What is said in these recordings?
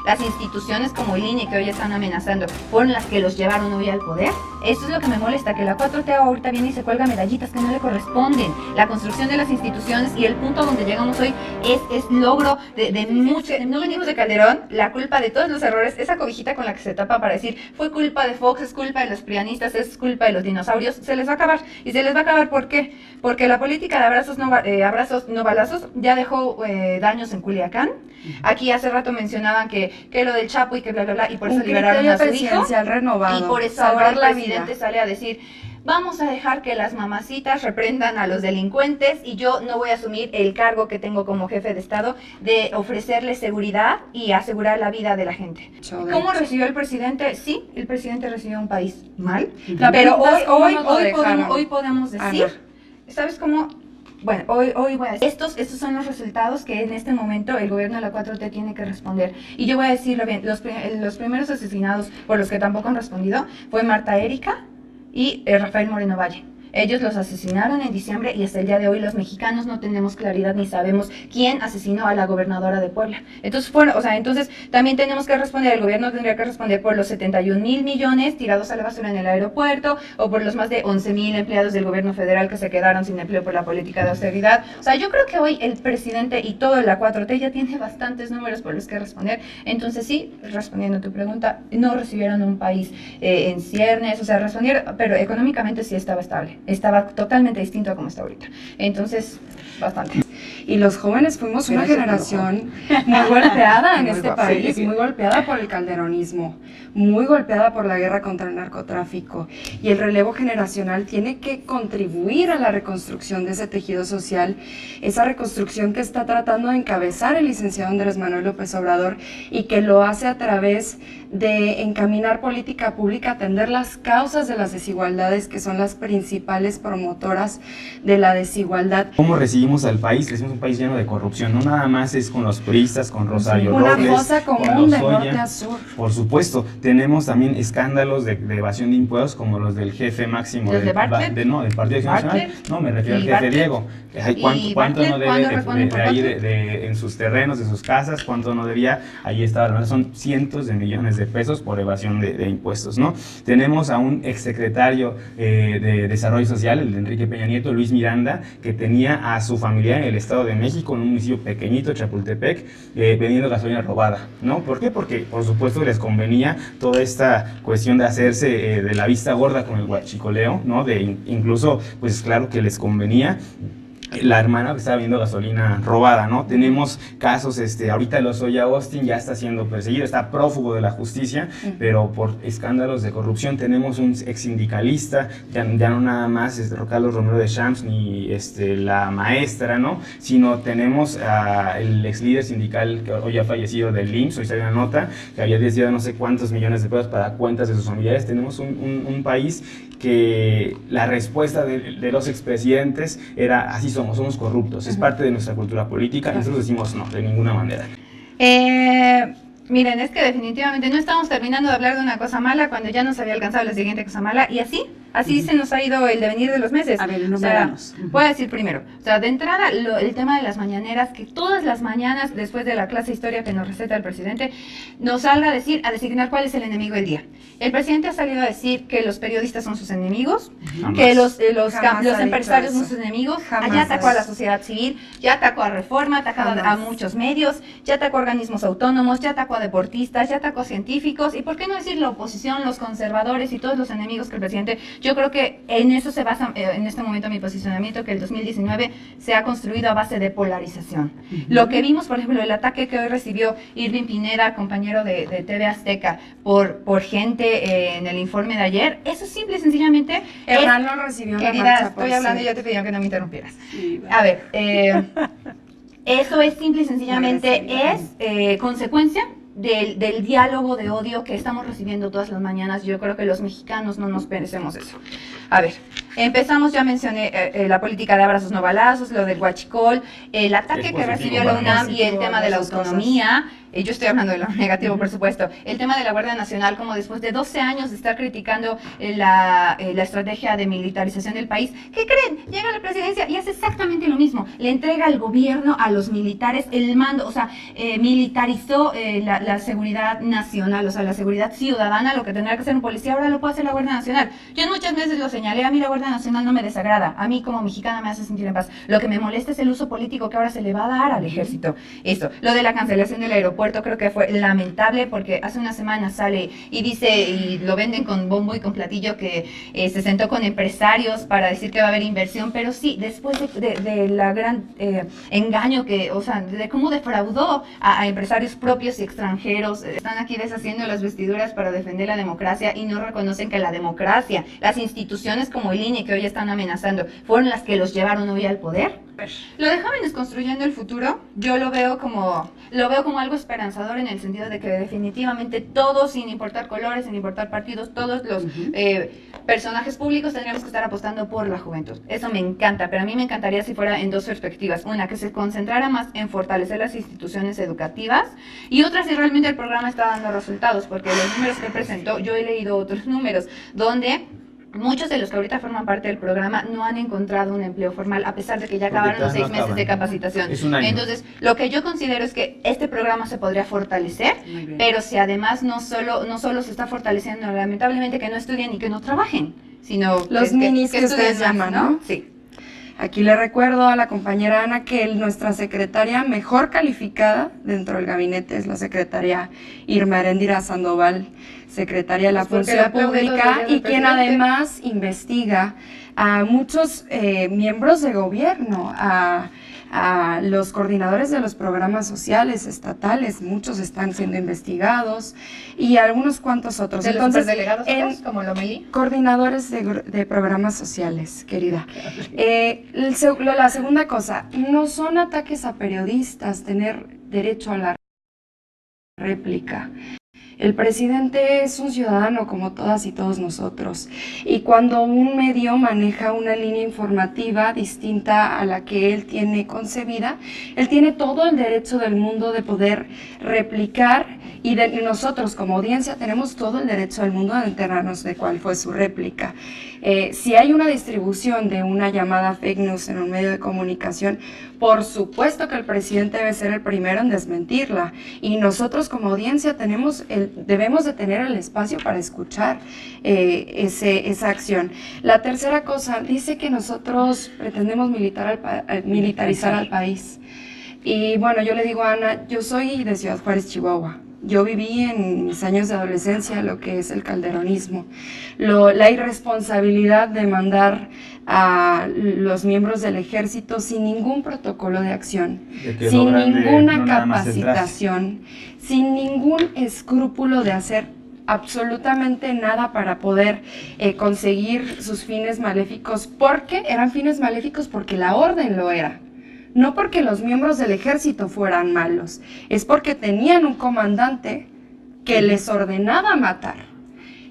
las instituciones como el INE que hoy están amenazando fueron las que los llevaron hoy al poder. Eso es lo que me molesta, que la 4T ahorita viene y se cuelga medallitas que no le corresponden. La construcción de las instituciones y el punto donde llegamos hoy es logro de muchos. No venimos de Calderón, la culpa de todos los errores, esa cobijita con la que se tapa para decir fue culpa de Fox, es culpa de los prianistas, es culpa de los dinosaurios, se les va a acabar. ¿Y se les va a acabar por qué? Porque la política de abrazos no balazos ya dejó daños en Culiacán. Aquí hace rato mencionaban que lo del Chapo y que bla bla bla, y por eso liberaron a su hijo. Renovado, y por eso ahora el presidente sale a decir: vamos a dejar que las mamacitas reprendan a los delincuentes y yo no voy a asumir el cargo que tengo como jefe de Estado de ofrecerle seguridad y asegurar la vida de la gente. ¿Cómo recibió el presidente? Sí, el presidente recibió un país mal, pero hoy podemos decir, ¿sabes cómo? Bueno, hoy voy a decir, estos son los resultados que en este momento el gobierno de la 4T tiene que responder. Y yo voy a decirlo bien, los primeros asesinados por los que tampoco han respondido fue Marta Erika y Rafael Moreno Valle. Ellos los asesinaron en diciembre y hasta el día de hoy los mexicanos no tenemos claridad ni sabemos quién asesinó a la gobernadora de Puebla. Entonces, entonces también tenemos que responder, el gobierno tendría que responder por los 71,000 millones tirados a la basura en el aeropuerto o por los más de 11,000 empleados del gobierno federal que se quedaron sin empleo por la política de austeridad. O sea, yo creo que hoy el presidente y toda la 4T ya tiene bastantes números por los que responder. Entonces sí, respondiendo a tu pregunta, no recibieron un país en ciernes, o sea, respondieron, pero económicamente sí estaba estable. Estaba totalmente distinto a como está ahorita. Entonces, bastante. Y los jóvenes fuimos una generación muy golpeada en este país, muy golpeada por el calderonismo, muy golpeada por la guerra contra el narcotráfico. Y el relevo generacional tiene que contribuir a la reconstrucción de ese tejido social, esa reconstrucción que está tratando de encabezar el licenciado Andrés Manuel López Obrador y que lo hace a través de encaminar política pública, atender las causas de las desigualdades que son las principales promotoras de la desigualdad. ¿Cómo recibimos al país? Recibimos un país lleno de corrupción, no nada más es con los priistas, con Rosario Robles, una fosa común de norte a sur. Por supuesto, tenemos también escándalos de evasión de impuestos como los del jefe máximo del Partido de Acción Nacional. No, me refiero al jefe Diego. ¿Cuánto no debe de ahí en sus terrenos, de sus casas? ¿Cuánto no debía? Ahí estaba, son cientos de millones de pesos por evasión de impuestos, ¿no? Tenemos a un exsecretario de Desarrollo Social, el de Enrique Peña Nieto, Luis Miranda, que tenía a su familia en el Estado de México, en un municipio pequeñito, Chapultepec, vendiendo gasolina robada, ¿no? ¿Por qué? Porque, por supuesto, les convenía toda esta cuestión de hacerse de la vista gorda con el huachicoleo, ¿no? Incluso, pues claro que les convenía la hermana que estaba viendo gasolina robada, ¿no? Tenemos casos, ahorita Lozoya Austin ya está siendo perseguido, está prófugo de la justicia, pero por escándalos de corrupción. Tenemos un ex sindicalista, ya no nada más Carlos Romero de Champs ni la maestra, ¿no? Sino tenemos el ex líder sindical que hoy ha fallecido del IMSS, hoy salió una nota que había desviado no sé cuántos millones de pesos para cuentas de sus familiares. Tenemos un país que la respuesta de los expresidentes era así somos corruptos, es parte de nuestra cultura política, y nosotros decimos no, de ninguna manera. Miren, es que definitivamente no estamos terminando de hablar de una cosa mala cuando ya nos había alcanzado la siguiente cosa mala, y así se nos ha ido el devenir de los meses. A ver, enuméranos. Voy a decir primero, de entrada, el tema de las mañaneras, que todas las mañanas, después de la clase de historia que nos receta el presidente, nos salga a designar cuál es el enemigo del día. El presidente ha salido a decir que los periodistas son sus enemigos, que los empresarios son sus enemigos, ya atacó a la sociedad civil, ya atacó a Reforma, atacó a muchos medios, ya atacó a organismos autónomos, ya atacó a deportistas, ya atacó a científicos, y por qué no decir la oposición, los conservadores y todos los enemigos que el presidente. Yo creo que en eso se basa en este momento mi posicionamiento, que el 2019 se ha construido a base de polarización. Lo que vimos, por ejemplo, el ataque que hoy recibió Irving Pineda, compañero de TV Azteca, por gente en el informe de ayer, eso simple y sencillamente... Hernán lo recibió. Querida, estoy hablando y ya te pedí que no me interrumpieras. Sí, a ver, eso es simple y sencillamente consecuencia del diálogo de odio que estamos recibiendo todas las mañanas. Yo creo que los mexicanos no nos merecemos eso. A ver, Empezamos, ya mencioné la política de abrazos no balazos, lo del huachicol, el ataque que recibió la UNAM y el tema de la autonomía. Yo estoy hablando de lo negativo, por supuesto. El tema de la Guardia Nacional, como después de 12 años de estar criticando la estrategia de militarización del país, ¿qué creen? Llega a la presidencia y hace exactamente lo mismo. Le entrega al gobierno, a los militares, el mando, o sea, militarizó la seguridad nacional, o sea, la seguridad ciudadana, lo que tendría que hacer un policía, ahora lo puede hacer la Guardia Nacional. Yo muchas veces lo señalé, a mí la Guardia Nacional no me desagrada, a mí como mexicana me hace sentir en paz. Lo que me molesta es el uso político que ahora se le va a dar al ejército. Eso, lo de la cancelación del aeropuerto, creo que fue lamentable porque hace una semana sale y dice, y lo venden con bombo y con platillo, que se sentó con empresarios para decir que va a haber inversión, pero sí, después de la gran engaño que, o sea, de cómo defraudó a empresarios propios y extranjeros, están aquí deshaciendo las vestiduras para defender la democracia y no reconocen que la democracia, las instituciones como el INE que hoy están amenazando, fueron las que los llevaron hoy al poder. Lo de Jóvenes Construyendo el Futuro, yo lo veo como algo esperanzador en el sentido de que definitivamente todos, sin importar colores, sin importar partidos, todos los personajes públicos tendríamos que estar apostando por la juventud. Eso me encanta, pero a mí me encantaría si fuera en dos perspectivas. Una, que se concentrara más en fortalecer las instituciones educativas, y otra, si realmente el programa está dando resultados, porque los números que presentó, yo he leído otros números, donde muchos de los que ahorita forman parte del programa no han encontrado un empleo formal, a pesar de que ya acabaron los 6 meses de capacitación. Entonces, lo que yo considero es que este programa se podría fortalecer, pero si además no solo se está fortaleciendo, lamentablemente, que no estudien y que no trabajen, sino los minis que ustedes llaman, ¿no? Sí. Aquí le recuerdo a la compañera Ana que nuestra secretaria mejor calificada dentro del gabinete es la secretaria Irma Heréndira Sandoval, secretaria de la Función Pública, y quien además investiga a muchos miembros de gobierno, a los coordinadores de los programas sociales estatales, muchos están siendo investigados, y algunos cuantos otros. ¿De los superdelegados como Lomelí? Coordinadores de programas sociales, querida. La segunda cosa, no son ataques a periodistas tener derecho a la réplica. El presidente es un ciudadano como todas y todos nosotros, y cuando un medio maneja una línea informativa distinta a la que él tiene concebida, él tiene todo el derecho del mundo de poder replicar, y nosotros como audiencia tenemos todo el derecho del mundo de enterarnos de cuál fue su réplica. Si hay una distribución de una llamada fake news en un medio de comunicación, por supuesto que el presidente debe ser el primero en desmentirla, y nosotros como audiencia debemos de tener el espacio para escuchar esa acción. La tercera cosa, dice que nosotros pretendemos militarizar al país. Y bueno, yo le digo a Ana, yo soy de Ciudad Juárez, Chihuahua. Yo viví en mis años de adolescencia lo que es el calderonismo, la irresponsabilidad de mandar a los miembros del ejército sin ningún protocolo de acción, sin ninguna capacitación, sin ningún escrúpulo de hacer absolutamente nada para poder conseguir sus fines maléficos, porque eran fines maléficos porque la orden lo era. No porque los miembros del ejército fueran malos, es porque tenían un comandante que les ordenaba matar.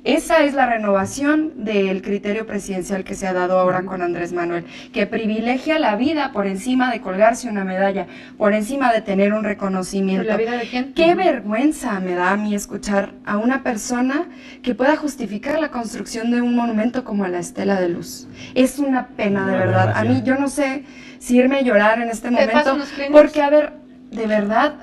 Esa es la renovación del criterio presidencial que se ha dado ahora con Andrés Manuel, que privilegia la vida por encima de colgarse una medalla, por encima de tener un reconocimiento. ¿La vida de quién? Qué vergüenza me da a mí escuchar a una persona que pueda justificar la construcción de un monumento como la Estela de Luz. Es una pena, de verdad. A mí, yo no sé si irme a llorar en este momento, porque, a ver, de verdad,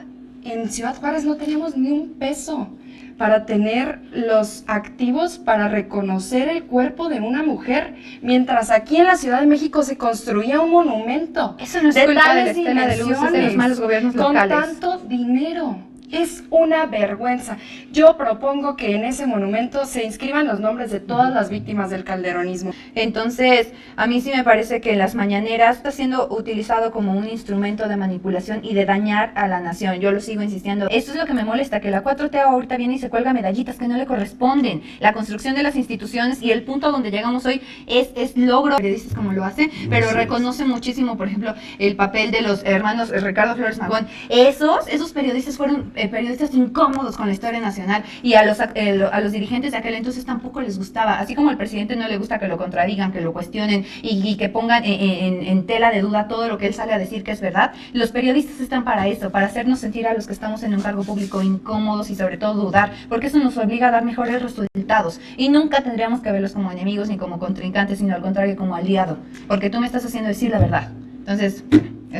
en Ciudad Juárez no teníamos ni un peso para tener los activos para reconocer el cuerpo de una mujer, mientras aquí en la Ciudad de México se construía un monumento. Eso no es culpa de la Estela de Luz, es de los malos gobiernos locales. Con tanto dinero. Es una vergüenza. Yo propongo que en ese monumento se inscriban los nombres de todas las víctimas del calderonismo. Entonces, a mí sí me parece que las mañaneras está siendo utilizado como un instrumento de manipulación y de dañar a la nación. Yo lo sigo insistiendo. Esto es lo que me molesta, que la 4T ahorita viene y se cuelga medallitas que no le corresponden. La construcción de las instituciones y el punto donde llegamos hoy es logro. Periodistas como lo hacen, pero reconoce muchísimo, por ejemplo, el papel de los hermanos Ricardo Flores Magón. Esos periodistas fueron periodistas incómodos con la historia nacional, y a los dirigentes de aquel entonces tampoco les gustaba, así como al presidente no le gusta que lo contradigan, que lo cuestionen y que pongan en tela de duda todo lo que él sale a decir que es verdad. Los periodistas están para eso, para hacernos sentir a los que estamos en un cargo público incómodos y sobre todo dudar, porque eso nos obliga a dar mejores resultados, y nunca tendríamos que verlos como enemigos ni como contrincantes, sino al contrario como aliado, porque tú me estás haciendo decir la verdad. Entonces,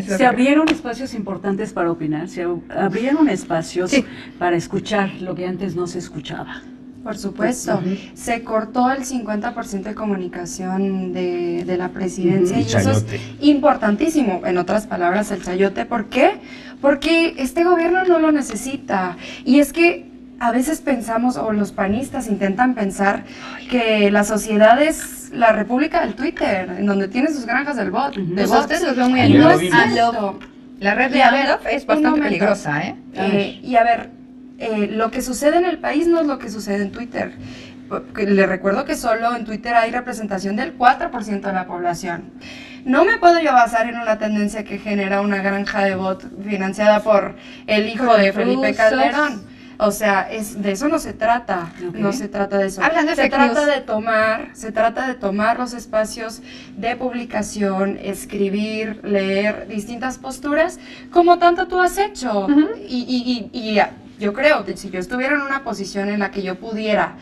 se abrieron espacios importantes para opinar, se abrieron espacios para escuchar lo que antes no se escuchaba. Por supuesto, se cortó el 50% de comunicación de la presidencia y eso es importantísimo. En otras palabras, el chayote. ¿Por qué? Porque este gobierno no lo necesita. Y es que a veces pensamos, o los panistas intentan pensar, que la sociedad es la república del Twitter, en donde tiene sus granjas del bot. Ustedes los ven muy animados. La red de Unlof es bastante peligrosa, y a ver, lo que sucede en el país no es lo que sucede en Twitter. Le recuerdo que solo en Twitter hay representación del 4% de la población. No me puedo yo basar en una tendencia que genera una granja de bot financiada por el hijo de Felipe Calderón. O sea, de eso no se trata, no se trata de eso. Se trata de tomar los espacios de publicación, escribir, leer distintas posturas, como tanto tú has hecho. Y yo creo que si yo estuviera en una posición en la que yo pudiera,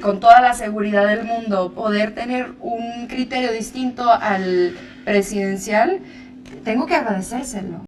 con toda la seguridad del mundo, poder tener un criterio distinto al presidencial, tengo que agradecérselo.